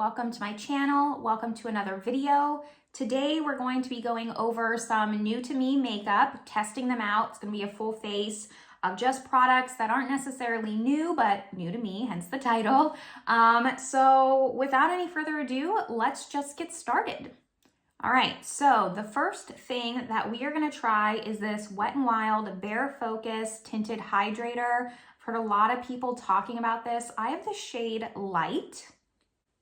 welcome to my channel. Welcome to another video. Today we're going to be going over some new to me makeup, testing them out. It's gonna be a full face of just products that aren't necessarily new, but new to me, hence the title. So without any further ado, let's just get started. All right, so the first thing that we are gonna try is this Wet n Wild Bare Focus Tinted Hydrator. I've heard a lot of people talking about this. I have the shade Light.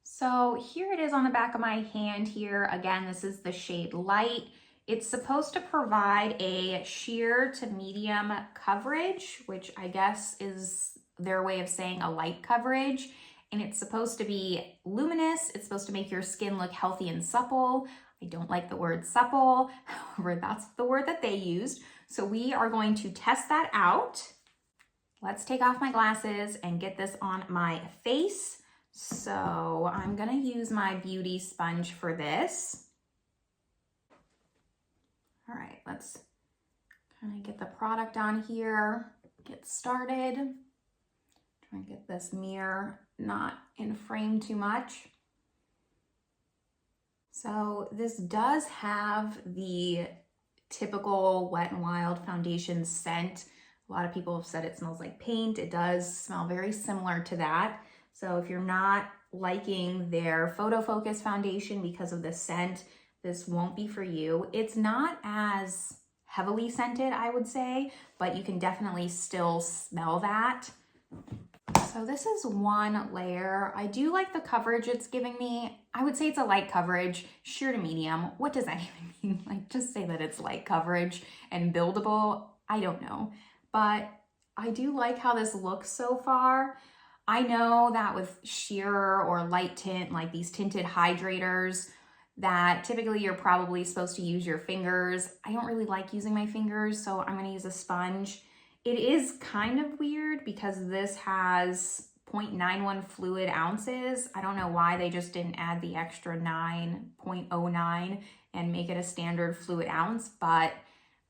So here it is on the back of my hand here. Again, this is the shade Light. It's supposed to provide a sheer to medium coverage, which I guess is their way of saying a light coverage. And it's supposed to be luminous. It's supposed to make your skin look healthy and supple. I don't like the word supple, however, that's the word that they used. So we are going to test that out. Let's take off my glasses and get this on my face. So I'm gonna use my beauty sponge for this. All right, let's kind of get the product on here, get started. Try and get this mirror not in frame too much. So this does have the typical Wet n Wild foundation scent. A lot of people have said it smells like paint. It does smell very similar to that. So if you're not liking their Photo Focus foundation because of the scent, this won't be for you. It's not as heavily scented, I would say, but you can definitely still smell that. So this is one layer. I do like the coverage it's giving me. I would say it's a light coverage, sheer to medium. What does that even mean? Like, just say that it's light coverage and buildable. I don't know, but I do like how this looks so far. I know that with sheer or light tint, like these tinted hydrators, that typically you're probably supposed to use your fingers. I don't really like using my fingers, so I'm gonna use a sponge. It is kind of weird because this has 0.91 fluid ounces. I don't know why they just didn't add the extra 9.09 and make it a standard fluid ounce, but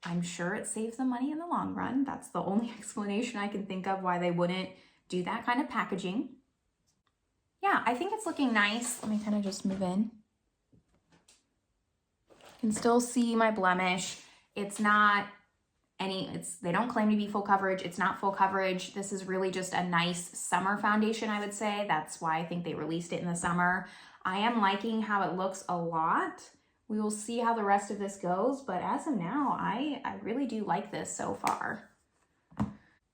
I'm sure it saves them money in the long run. That's the only explanation I can think of why they wouldn't do that kind of packaging. Yeah, I think it's looking nice. Let me kind of just move in. You can still see my blemish. It's not they don't claim to be full coverage. It's not full coverage. This is really just a nice summer foundation, I would say. That's why I think they released it in the summer. I am liking how it looks a lot. We will see how the rest of this goes, but as of now, I really do like this so far.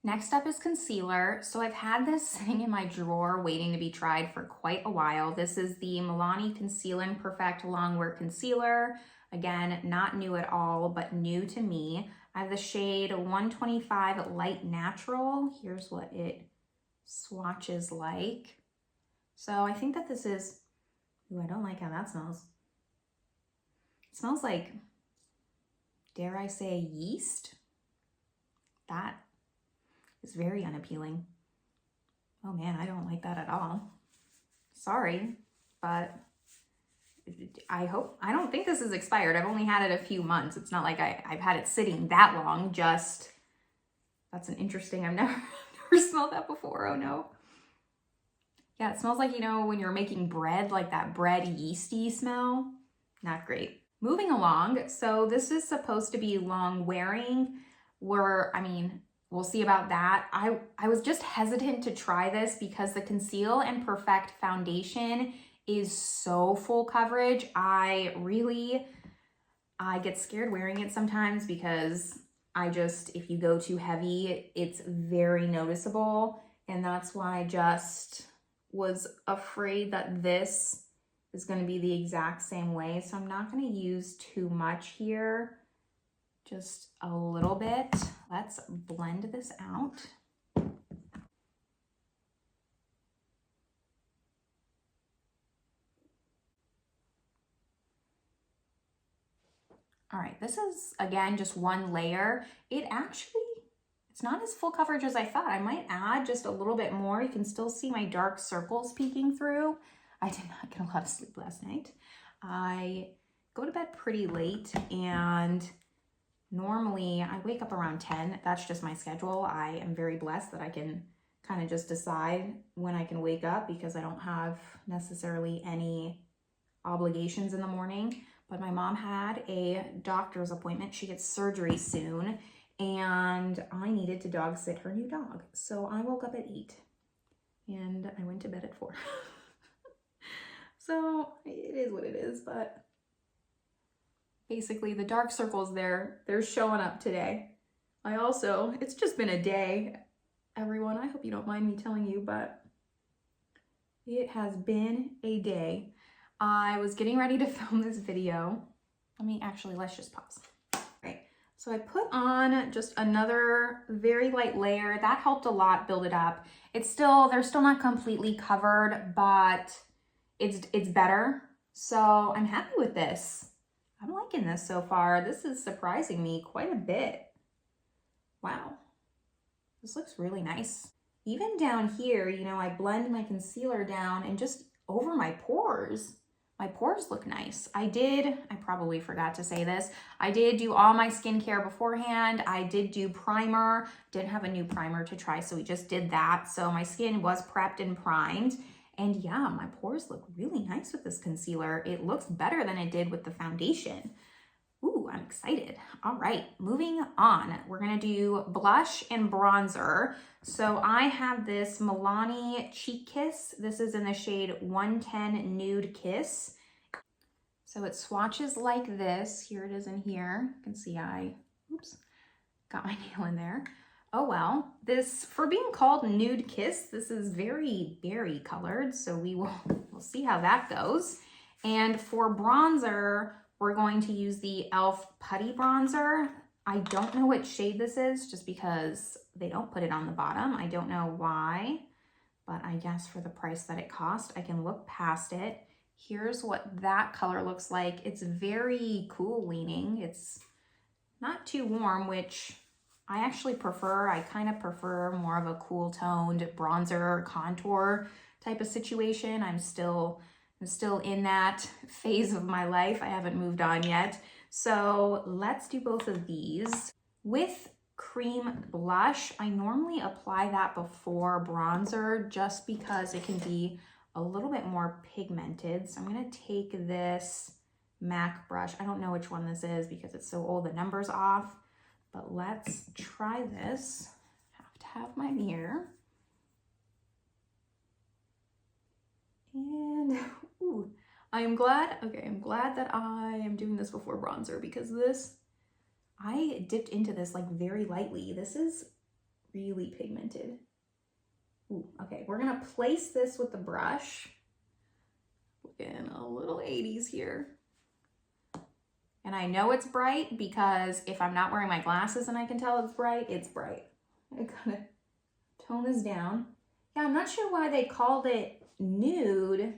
Next up is concealer. So I've had this sitting in my drawer waiting to be tried for quite a while. This is the Milani Conceal and Perfect Longwear Concealer. Again, not new at all, but new to me. I have the shade 125 Light Natural. Here's what it swatches like. So I think that this is, ooh, I don't like how that smells. It smells like, dare I say, yeast? That is very unappealing. Oh man, I don't like that at all. Sorry, but I don't think this is expired. I've only had it a few months. It's not like I've had it sitting that long, just, that's an interesting, I've never smelled that before, oh no. Yeah, it smells like, you know, when you're making bread, like that bread yeasty smell. Not great. Moving along, so this is supposed to be long wearing, we'll see about that. I was just hesitant to try this because the Conceal and Perfect foundation is so full coverage. I get scared wearing it sometimes because if you go too heavy, it's very noticeable. And that's why I just was afraid that this is going to be the exact same way. So I'm not going to use too much here, just a little bit. Let's blend this out. All right, this is, again, just one layer. It's not as full coverage as I thought. I might add just a little bit more. You can still see my dark circles peeking through. I did not get a lot of sleep last night. I go to bed pretty late, and normally I wake up around 10. That's just my schedule. I am very blessed that I can kind of just decide when I can wake up because I don't have necessarily any obligations in the morning. But my mom had a doctor's appointment. She gets surgery soon, and I needed to dog sit her new dog. So I woke up at 8 and I went to bed at 4. So it is what it is, but basically the dark circles they're showing up today. It's just been a day, everyone. I hope you don't mind me telling you, but it has been a day. I was getting ready to film this video. Let's just pause. Right. So I put on just another very light layer. That helped a lot build it up. They're still not completely covered, but it's better. So I'm happy with this. I'm liking this so far. This is surprising me quite a bit. Wow. This looks really nice. Even down here, you know, I blend my concealer down and just over my pores. My pores look nice. I probably forgot to say this. I did do all my skincare beforehand. I did do primer. Didn't have a new primer to try, so we just did that. So my skin was prepped and primed. And yeah, my pores look really nice with this concealer. It looks better than it did with the foundation. Ooh, I'm excited. All right, moving on. We're gonna do blush and bronzer. So I have this Milani Cheek Kiss. This is in the shade 110 Nude Kiss. So it swatches like this. Here it is in here. You can see oops, got my nail in there. Oh well, for being called Nude Kiss, this is very berry colored, so we'll see how that goes. And for bronzer, we're going to use the e.l.f. Putty bronzer. I don't know what shade this is, just because they don't put it on the bottom. I don't know why, but I guess for the price that it cost, I can look past it. Here's what that color looks like. It's very cool leaning. It's not too warm, which I actually prefer. I kind of prefer more of a cool toned bronzer contour type of situation. I'm still in that phase of my life. I haven't moved on yet. So let's do both of these. With cream blush, I normally apply that before bronzer just because it can be a little bit more pigmented. So I'm gonna take this MAC brush. I don't know which one this is because it's so old, the number's off. But let's try this. Have to have my mirror. And ooh, I'm glad that I am doing this before bronzer because I dipped into this like very lightly. This is really pigmented. Ooh, okay, we're gonna place this with the brush. Looking a little 80s here. And I know it's bright because if I'm not wearing my glasses and I can tell it's bright, it's bright. I gotta tone this down. Yeah, I'm not sure why they called it nude.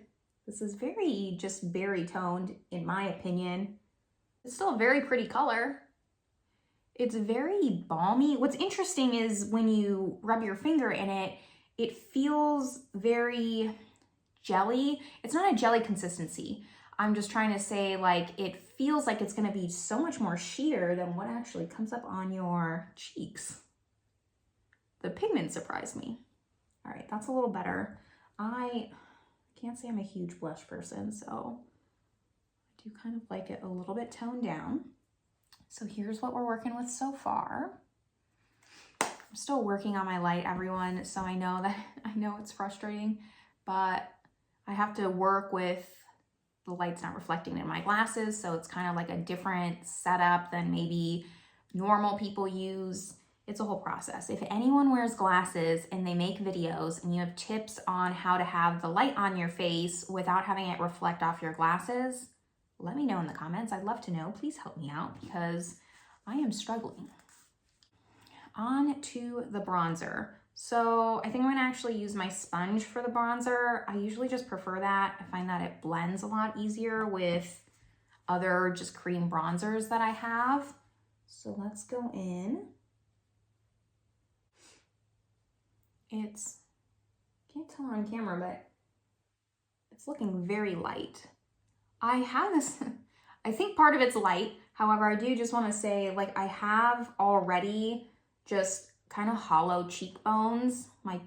This is very just berry toned in my opinion. It's still a very pretty color. It's very balmy. What's interesting is when you rub your finger in it, it feels very jelly. It's not a jelly consistency. I'm just trying to say, like, it feels like it's going to be so much more sheer than what actually comes up on your cheeks. The pigment surprised me. All right, that's a little better. I can't say I'm a huge blush person, so I do kind of like it a little bit toned down. So here's what we're working with so far. I'm still working on my light, everyone, so I know it's frustrating, but I have to work with the light's not reflecting in my glasses, so it's kind of like a different setup than maybe normal people use. It's a whole process. If anyone wears glasses and they make videos and you have tips on how to have the light on your face without having it reflect off your glasses, let me know in the comments. I'd love to know. Please help me out because I am struggling. On to the bronzer. So I think I'm gonna actually use my sponge for the bronzer. I usually just prefer that. I find that it blends a lot easier with other just cream bronzers that I have. So let's go in. Can't tell on camera, but it's looking very light. I have this, I think part of it's light. However, I do just want to say, like, I have already just kind of hollow cheekbones. My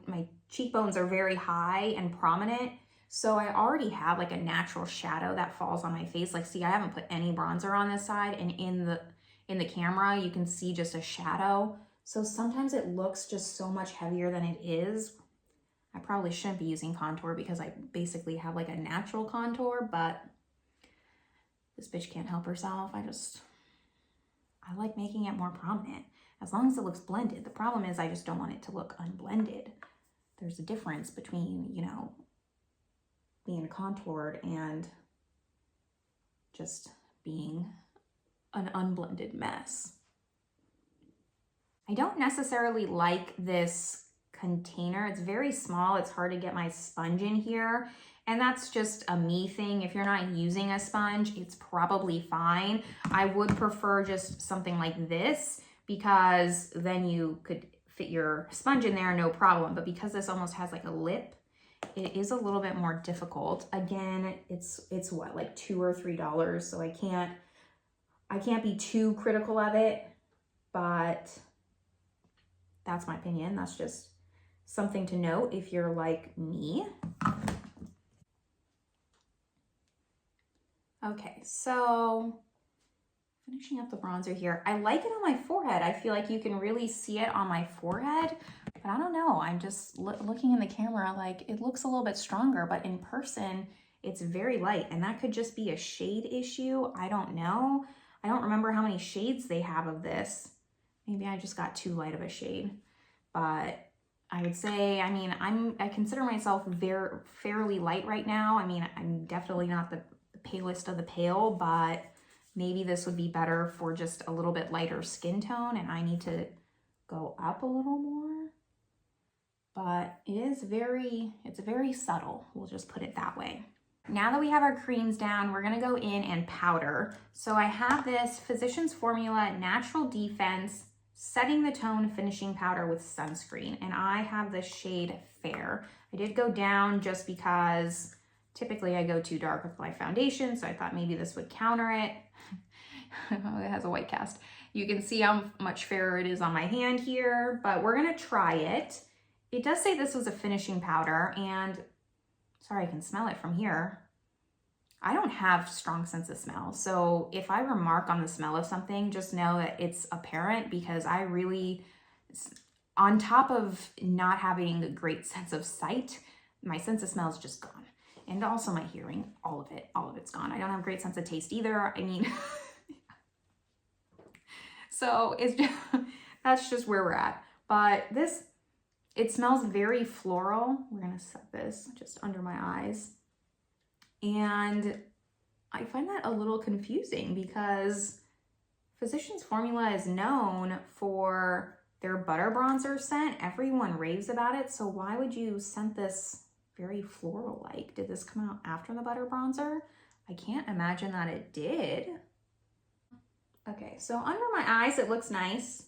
cheekbones are very high and prominent. So I already have like a natural shadow that falls on my face. Like, see, I haven't put any bronzer on this side, and in the camera, you can see just a shadow. So sometimes it looks just so much heavier than it is. I probably shouldn't be using contour because I basically have like a natural contour, but this bitch can't help herself. I like making it more prominent as long as it looks blended. The problem is I just don't want it to look unblended. There's a difference between, you know, being contoured and just being an unblended mess. I don't necessarily like this container. It's very small. It's hard to get my sponge in here. And that's just a me thing. If you're not using a sponge, it's probably fine. I would prefer just something like this because then you could fit your sponge in there, no problem. But because this almost has like a lip, it is a little bit more difficult. Again, it's what, like $2 or $3. So I can't be too critical of it, but that's my opinion. That's just something to note if you're like me. Okay, so finishing up the bronzer here. I like it on my forehead. I feel like you can really see it on my forehead, but I don't know. I'm just looking in the camera, like it looks a little bit stronger, but in person, it's very light, and that could just be a shade issue. I don't know. I don't remember how many shades they have of this. Maybe I just got too light of a shade, but I would say, I mean, I consider myself fairly light right now. I mean, I'm definitely not the palest of the pale, but maybe this would be better for just a little bit lighter skin tone, and I need to go up a little more. But it's very subtle. We'll just put it that way. Now that we have our creams down, we're gonna go in and powder. So I have this Physicians Formula Natural Defense Setting the Tone Finishing Powder with Sunscreen, and I have the shade Fair. I did go down just because typically I go too dark with my foundation, so I thought maybe this would counter it. Oh, it has a white cast. You can see how much fairer it is on my hand here, but we're gonna try it. It does say this was a finishing powder, and sorry, I can smell it from here. I don't have strong sense of smell, so if I remark on the smell of something, just know that it's apparent, because I really, on top of not having a great sense of sight, my sense of smell is just gone. And also my hearing, all of it's gone. I don't have a great sense of taste either. I mean, so it's just, that's just where we're at. But this, it smells very floral. We're gonna set this just under my eyes. And I find that a little confusing because Physicians Formula is known for their butter bronzer scent. Everyone raves about it. So why would you scent this very floral-like? Did this come out after the butter bronzer? I can't imagine that it did. Okay, so under my eyes, it looks nice.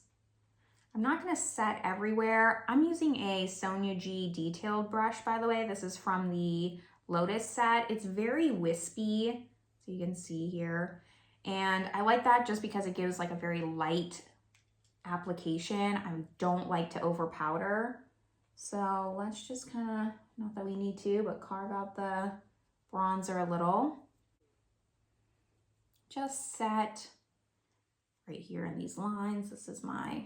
I'm not gonna set everywhere. I'm using a Sonia G detailed brush, by the way. This is from the Lotus set. It's very wispy, so you can see here. And I like that just because it gives like a very light application. I don't like to over powder. So let's just kind of, not that we need to, but carve out the bronzer a little. Just set right here in these lines. This is my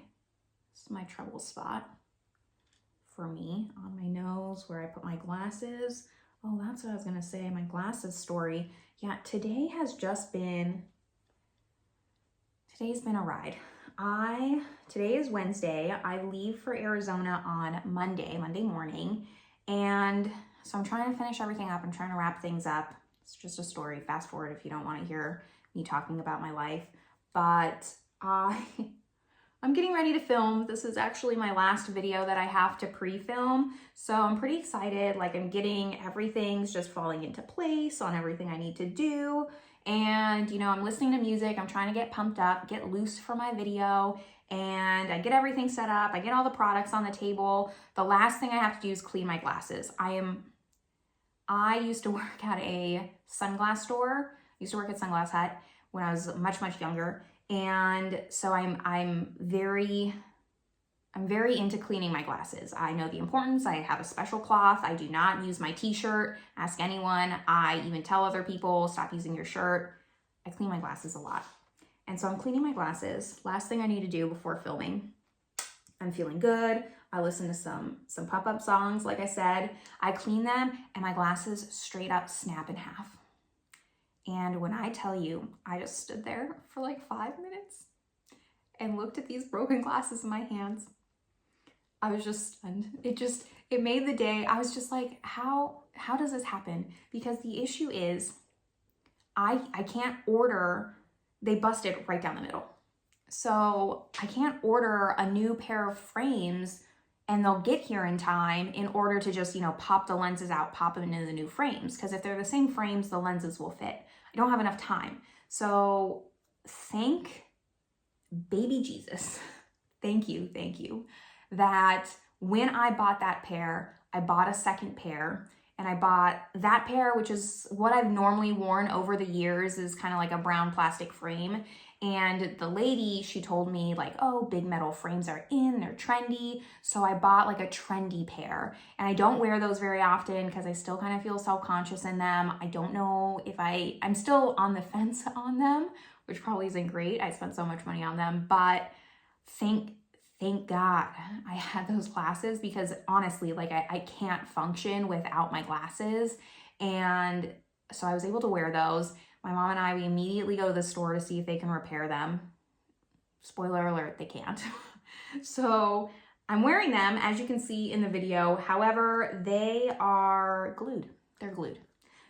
trouble spot for me, on my nose where I put my glasses. Oh, that's what I was gonna say, my glasses story. Yeah, today's been a ride. Today is Wednesday. I leave for Arizona on Monday morning. And so I'm trying to finish everything up. I'm trying to wrap things up. It's just a story. Fast forward if you don't want to hear me talking about my life. But I'm getting ready to film. This is actually my last video that I have to pre-film. So I'm pretty excited. Like, I'm getting, everything's just falling into place on everything I need to do. And, you know, I'm listening to music. I'm trying to get pumped up, get loose for my video. And I get everything set up. I get all the products on the table. The last thing I have to do is clean my glasses. I used to work at a sunglass store. I used to work at Sunglass Hut when I was much, much younger. And so I'm very I'm very into cleaning my glasses. I know the importance. I have a special cloth. I do not use my t-shirt. Ask anyone. I even tell other people, stop using your shirt. I clean my glasses a lot. And so I'm cleaning my glasses. Last thing I need to do before filming. I'm feeling good. I listen to some pop-up songs, like I said. I clean them and my glasses straight up snap in half. And when I tell you, I just stood there for like 5 minutes and looked at these broken glasses in my hands. I was just stunned. It made the day. I was just like, how does this happen? Because the issue is I can't order, they busted right down the middle. So I can't order a new pair of frames and they'll get here in time in order to just, you know, pop the lenses out, pop them into the new frames. Because if they're the same frames, the lenses will fit. I don't have enough time. So thank baby Jesus. Thank you, that when I bought that pair, I bought a second pair, and I bought that pair, which is what I've normally worn over the years, is kind of like a brown plastic frame. And the lady, she told me like, oh, big metal frames are in, they're trendy. So I bought like a trendy pair, and I don't wear those very often because I still kind of feel self-conscious in them. I don't know if I'm still on the fence on them, which probably isn't great. I spent so much money on them, but thank God I had those glasses, because honestly, like I can't function without my glasses. And so I was able to wear those. My mom and I, we immediately go to the store to see if they can repair them. Spoiler alert, they can't. So I'm wearing them, as you can see in the video. However, they are glued. They're glued.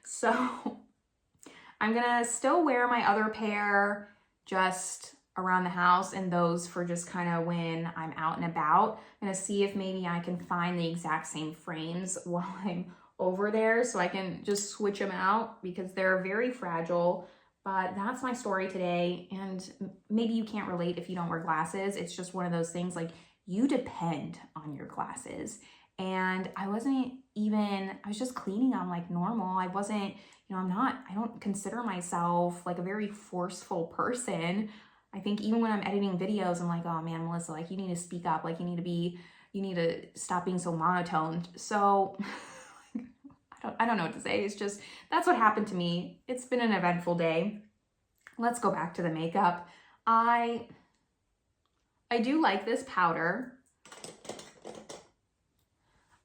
So I'm gonna still wear my other pair just around the house, and those for just kind of when I'm out and about. I'm gonna see if maybe I can find the exact same frames while I'm over there so I can just switch them out, because they're very fragile. But that's my story today, and maybe you can't relate if you don't wear glasses. It's just one of those things, like, you depend on your glasses. And I was just cleaning them like normal. I wasn't, you know, I don't consider myself like a very forceful person. I think even when I'm editing videos, I'm like, oh man, Melissa, like, you need to speak up. Like, you need to stop being so monotone. So I don't know what to say. It's just, that's what happened to me. It's been an eventful day. Let's go back to the makeup. I do like this powder.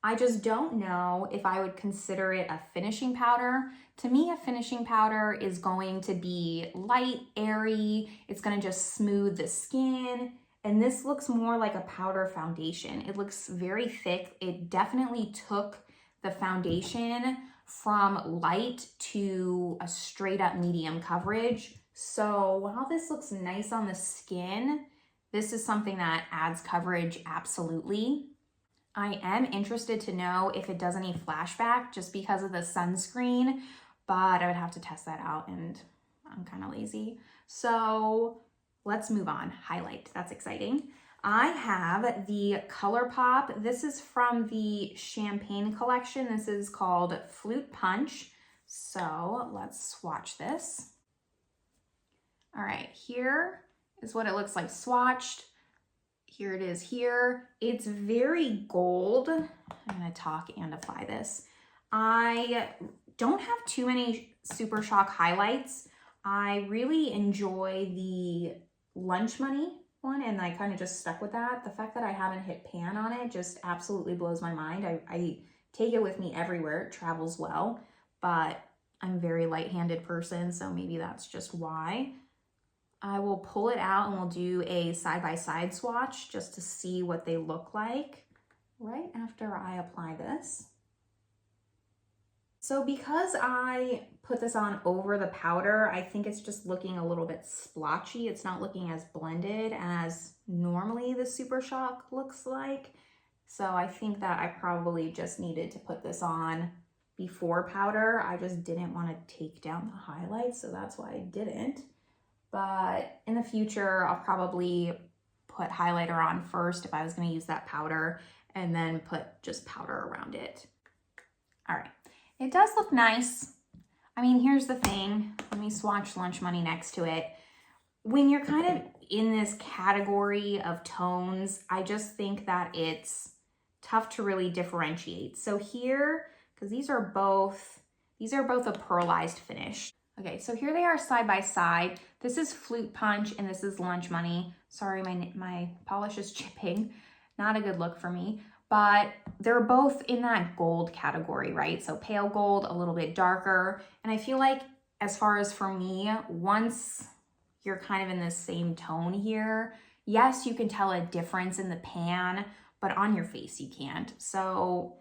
I just don't know if I would consider it a finishing powder. To me, a finishing powder is going to be light, airy. It's going to just smooth the skin. And this looks more like a powder foundation. It looks very thick. It definitely took the foundation from light to a straight up medium coverage. So while this looks nice on the skin, this is something that adds coverage, absolutely. I am interested to know if it does any flashback just because of the sunscreen, but I would have to test that out, and I'm kind of lazy. So let's move on. Highlight, that's exciting. I have the Colourpop. This is from the Champagne collection. This is called Flute Punch. So let's swatch this. All right, here is what it looks like swatched. Here it is here. It's very gold. I'm gonna talk and apply this. I don't have too many Supershock highlights. I really enjoy the Lunch Money one, and I kind of just stuck with that. The fact that I haven't hit pan on it just absolutely blows my mind. I take it with me everywhere. It travels well, but I'm a very light-handed person, so maybe that's just why. I will pull it out and we'll do a side-by-side swatch just to see what they look like right after I apply this. So because I put this on over the powder, I think it's just looking a little bit splotchy. It's not looking as blended as normally the Supershock looks like. So I think that I probably just needed to put this on before powder. I just didn't want to take down the highlights, so that's why I didn't. But in the future, I'll probably put highlighter on first if I was going to use that powder, and then put just powder around it. All right. It does look nice. I mean, here's the thing. Let me swatch Lunch Money next to it. when you're kind of in this category of tones, I just think that it's tough to really differentiate. So here, because these are both a pearlized finish. Okay, so here they are side by side. This is Flute Punch and this is Lunch Money. Sorry, my polish is chipping. Not a good look for me, but they're both in that gold category, right? So pale gold, a little bit darker. And I feel like as far as for me, once you're kind of in the same tone here, yes, you can tell a difference in the pan, but on your face you can't. So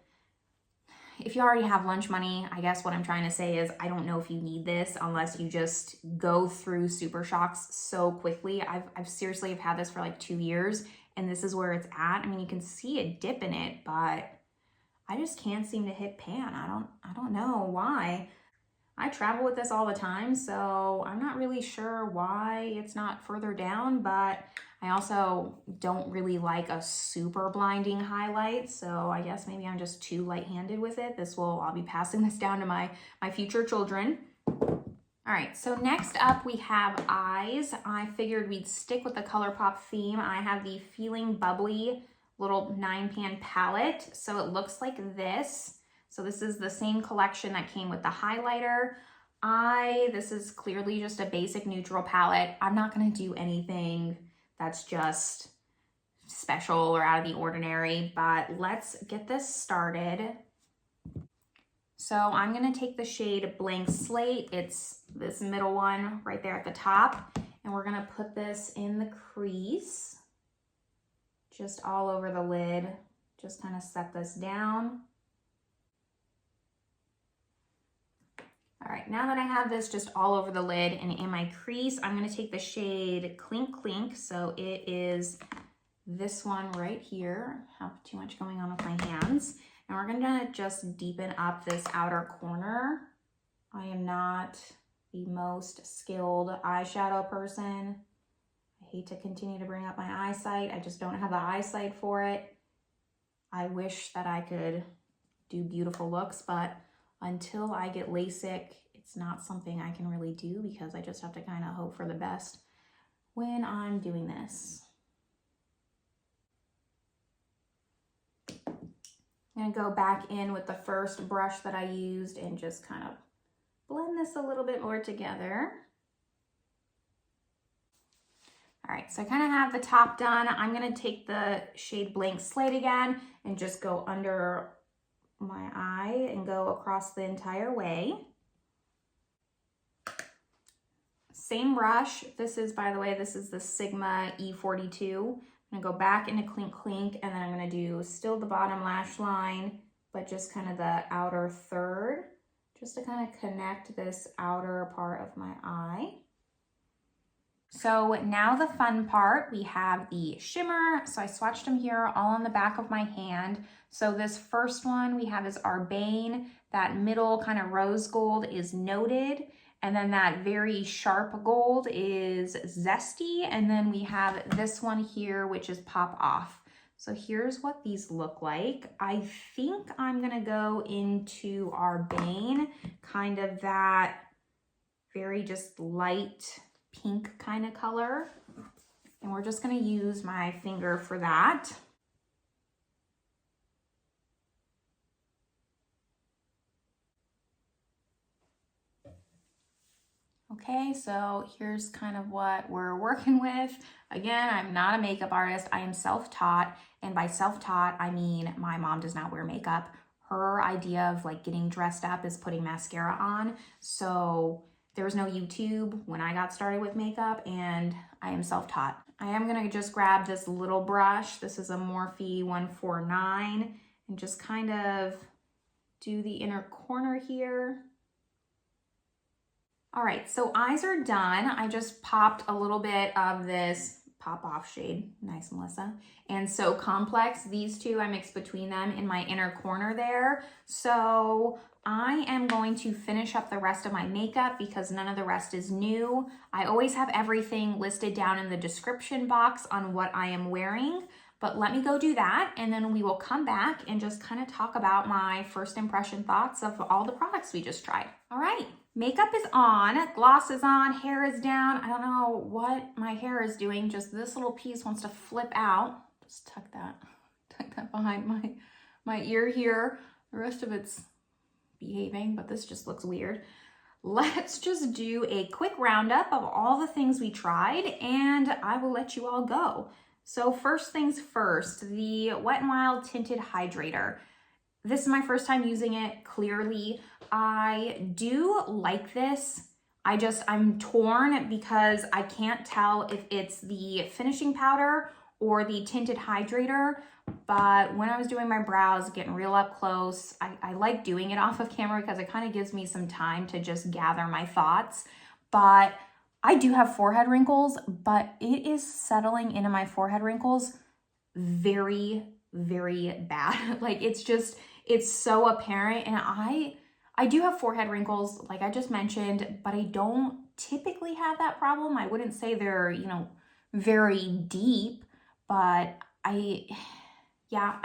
if you already have Lunch Money, I guess what I'm trying to say is I don't know if you need this unless you just go through Supershocks so quickly. I've seriously have had this for like 2 years and this is where it's at. I mean, you can see a dip in it, but I just can't seem to hit pan. I don't know why. I travel with this all the time, so I'm not really sure why it's not further down, but I also don't really like a super blinding highlight, so I guess maybe I'm just too light-handed with it. I'll be passing this down to my future children. All right, so next up we have eyes. I figured we'd stick with the Colourpop theme. I have the Feeling Bubbly little 9-pan palette, so it looks like this. So this is the same collection that came with the highlighter. This is clearly just a basic neutral palette. I'm not gonna do anything that's just special or out of the ordinary, but let's get this started. So I'm gonna take the shade Blank Slate. It's this middle one right there at the top. And we're gonna put this in the crease, just all over the lid. Just kind of set this down. All right, now that I have this just all over the lid and in my crease, I'm gonna take the shade Clink Clink. So it is this one right here. I have too much going on with my hands. And we're gonna just deepen up this outer corner. I am not the most skilled eyeshadow person. I hate to continue to bring up my eyesight. I just don't have the eyesight for it. I wish that I could do beautiful looks, but until I get LASIK, it's not something I can really do because I just have to kind of hope for the best when I'm doing this. I'm gonna go back in with the first brush that I used and just kind of blend this a little bit more together. All right, so I kind of have the top done. I'm gonna take the shade Blank Slate again and just go under my eye and go across the entire way. Same brush. This is, by the way, this is the Sigma E42. I'm gonna go back into Clink Clink and then I'm gonna do still the bottom lash line, but just kind of the outer third, just to kind of connect this outer part of my eye. So now the fun part, we have the shimmer. So I swatched them here all on the back of my hand. So this first one we have is Urbane. That middle kind of rose gold is Noted. And then that very sharp gold is Zesty. And then we have this one here, which is Pop Off. So here's what these look like. I think I'm gonna go into Urbane, kind of that very just light pink kind of color. And we're just gonna use my finger for that. Okay, so here's kind of what we're working with. Again, I'm not a makeup artist. I am self-taught. And by self-taught, I mean my mom does not wear makeup. Her idea of like getting dressed up is putting mascara on. So there was no YouTube when I got started with makeup, and I am self-taught. I am gonna just grab this little brush. This is a Morphe 149 and just kind of do the inner corner here. All right, so eyes are done. I just popped a little bit of this Pop Off shade, nice Melissa, and So Complex. These two, I mixed between them in my inner corner there. So I am going to finish up the rest of my makeup because none of the rest is new. I always have everything listed down in the description box on what I am wearing, but let me go do that and then we will come back and just kind of talk about my first impression thoughts of all the products we just tried. All right, Makeup is on, gloss is on, hair is down. I don't know what my hair is doing. Just this little piece wants to flip out. Just tuck that behind my ear here. The rest of it's behaving, but this just looks weird. Let's just do a quick roundup of all the things we tried and I will let you all go. So first things first, the Wet n Wild Tinted Hydrator. This is my first time using it, clearly. I do like this. I'm torn because I can't tell if it's the finishing powder or the tinted hydrator, but when I was doing my brows, getting real up close, I like doing it off of camera because it kind of gives me some time to just gather my thoughts. But I do have forehead wrinkles, but it is settling into my forehead wrinkles very, very bad. Like it's so apparent. And I do have forehead wrinkles, like I just mentioned, but I don't typically have that problem. I wouldn't say they're, you know, very deep, but I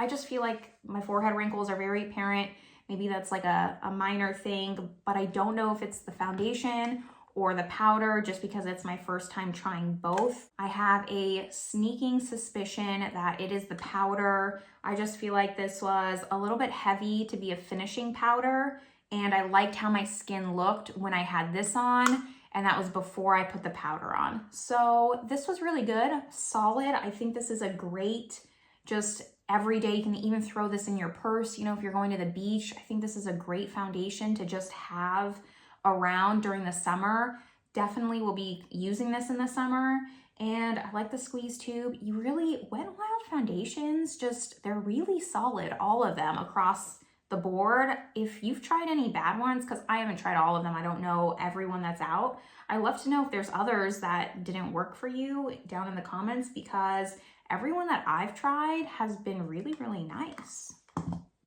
just feel like my forehead wrinkles are very apparent. Maybe that's like a minor thing, but I don't know if it's the foundation or the powder just because it's my first time trying both. I have a sneaking suspicion that it is the powder. I just feel like this was a little bit heavy to be a finishing powder, and I liked how my skin looked when I had this on, and that was before I put the powder on. So this was really good, solid. I think this is a great, just every day. You can even throw this in your purse, you know, if you're going to the beach. I think this is a great foundation to just have around during the summer. Definitely will be using this in the summer. And I like the squeeze tube. Wet n Wild foundations, they're really solid, all of them across the board. If you've tried any bad ones, because I haven't tried all of them, I don't know everyone that's out. I'd love to know if there's others that didn't work for you down in the comments, because everyone that I've tried has been really, really nice.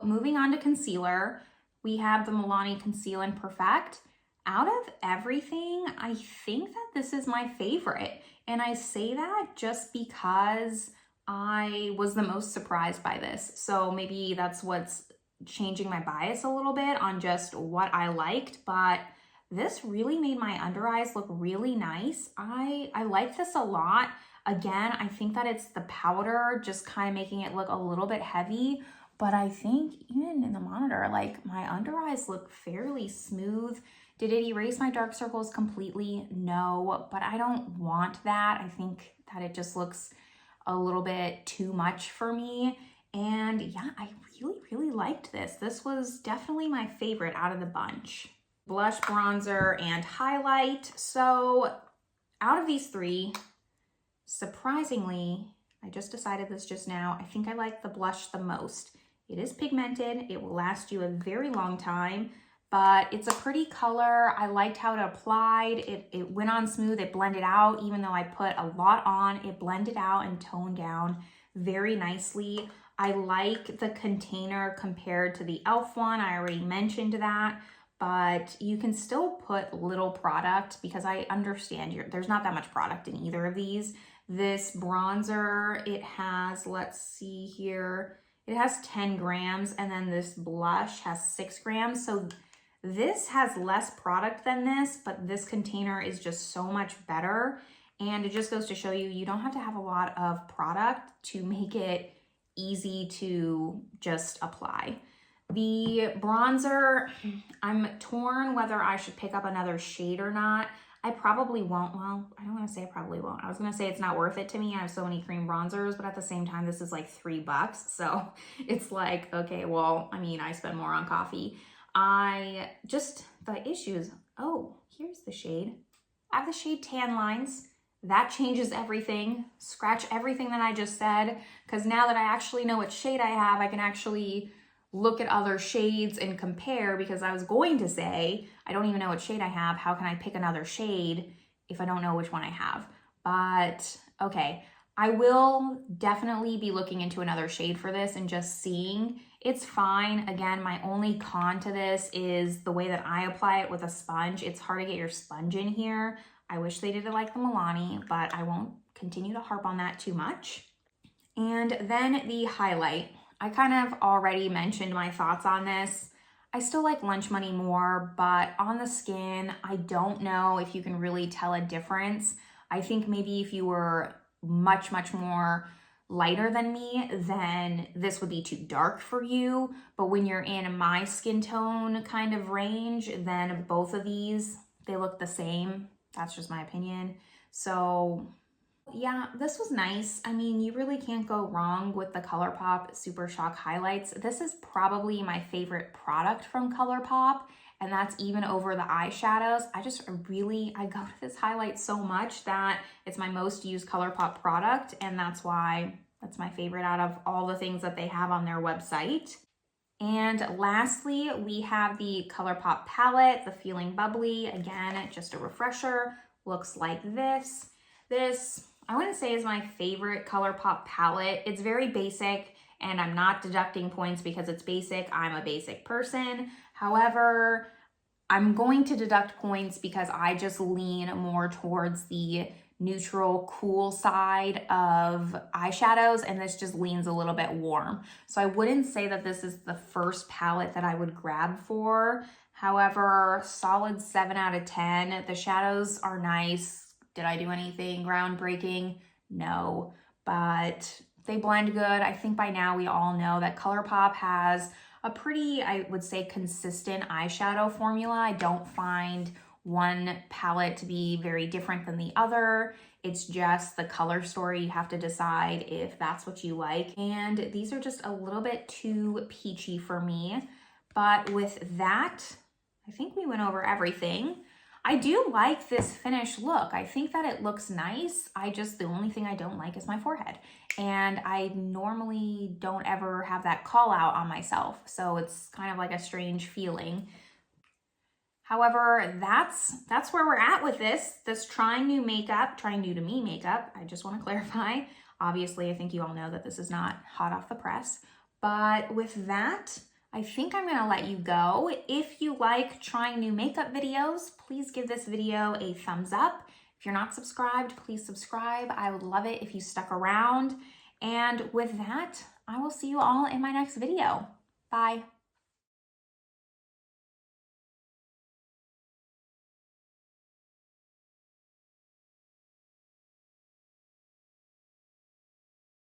Moving on to concealer, we have the Milani Conceal and Perfect. Out of everything, I think that this is my favorite. And I say that just because I was the most surprised by this. So maybe that's what's changing my bias a little bit on just what I liked, but this really made my under eyes look really nice. I like this a lot. Again, I think that it's the powder just kind of making it look a little bit heavy, but I think even in the monitor, like my under eyes look fairly smooth. Did it erase my dark circles completely? No, but I don't want that. I think that it just looks a little bit too much for me. And yeah, I really, really liked this. This was definitely my favorite out of the bunch. Blush, bronzer, and highlight. So out of these three, surprisingly, I just decided this just now, I think I like the blush the most. It is pigmented. It will last you a very long time, but it's a pretty color. I liked how it applied. It went on smooth. It blended out. Even though I put a lot on, it blended out and toned down very nicely. I like the container compared to the e.l.f. one. I already mentioned that, but you can still put little product because I understand there's not that much product in either of these. This bronzer, it has, let's see here, it has 10 grams, and then this blush has 6 grams. So this has less product than this, but this container is just so much better. And it just goes to show you, you don't have to have a lot of product to make it easy to just apply. The bronzer, I'm torn whether I should pick up another shade or not. I probably won't. Well, I don't want to say I probably won't. I was going to say it's not worth it to me. I have so many cream bronzers, but at the same time, this is like $3. So it's like, okay, well, I mean, I spend more on coffee. The issues, oh, here's the shade. I have the shade Tan Lines. That changes everything. Scratch everything that I just said, because now that I actually know what shade I have, I can actually look at other shades and compare, because I was going to say, I don't even know what shade I have. How can I pick another shade if I don't know which one I have? But okay, I will definitely be looking into another shade for this and just seeing. It's fine. Again, my only con to this is the way that I apply it with a sponge. It's hard to get your sponge in here. I wish they did it like the Milani, but I won't continue to harp on that too much. And then the highlight. I kind of already mentioned my thoughts on this. I still like Lunch Money more, but on the skin, I don't know if you can really tell a difference. I think maybe if you were much, much more lighter than me, then this would be too dark for you. But when you're in my skin tone kind of range, then both of these, they look the same. That's just my opinion. So yeah, this was nice. I mean, you really can't go wrong with the Colourpop Supershock highlights. This is probably my favorite product from Colourpop, and that's even over the eyeshadows. I go to this highlight so much that it's my most used Colourpop product, and that's why that's my favorite out of all the things that they have on their website. And lastly, we have the Colourpop palette, the Feeling Bubbly. Again, just a refresher, looks like this. This, I wouldn't say is my favorite Colourpop palette. It's very basic, and I'm not deducting points because it's basic. I'm a basic person. However, I'm going to deduct points because I just lean more towards the neutral, cool side of eyeshadows, and this just leans a little bit warm. So I wouldn't say that this is the first palette that I would grab for. However, solid 7 out of 10. The shadows are nice. Did I do anything groundbreaking? No, but they blend good. I think by now we all know that Colourpop has a pretty, I would say, consistent eyeshadow formula. I don't find one palette to be very different than the other. It's just the color story. You have to decide if that's what you like. And these are just a little bit too peachy for me. But with that, I think we went over everything. I do like this finished look. I think that it looks nice. The only thing I don't like is my forehead. And I normally don't ever have that call out on myself. So it's kind of like a strange feeling. However, that's where we're at with this trying new to me makeup. I just want to clarify. Obviously, I think you all know that this is not hot off the press. But with that, I think I'm gonna let you go. If you like trying new makeup videos, please give this video a thumbs up. If you're not subscribed, please subscribe. I would love it if you stuck around. And with that, I will see you all in my next video. Bye.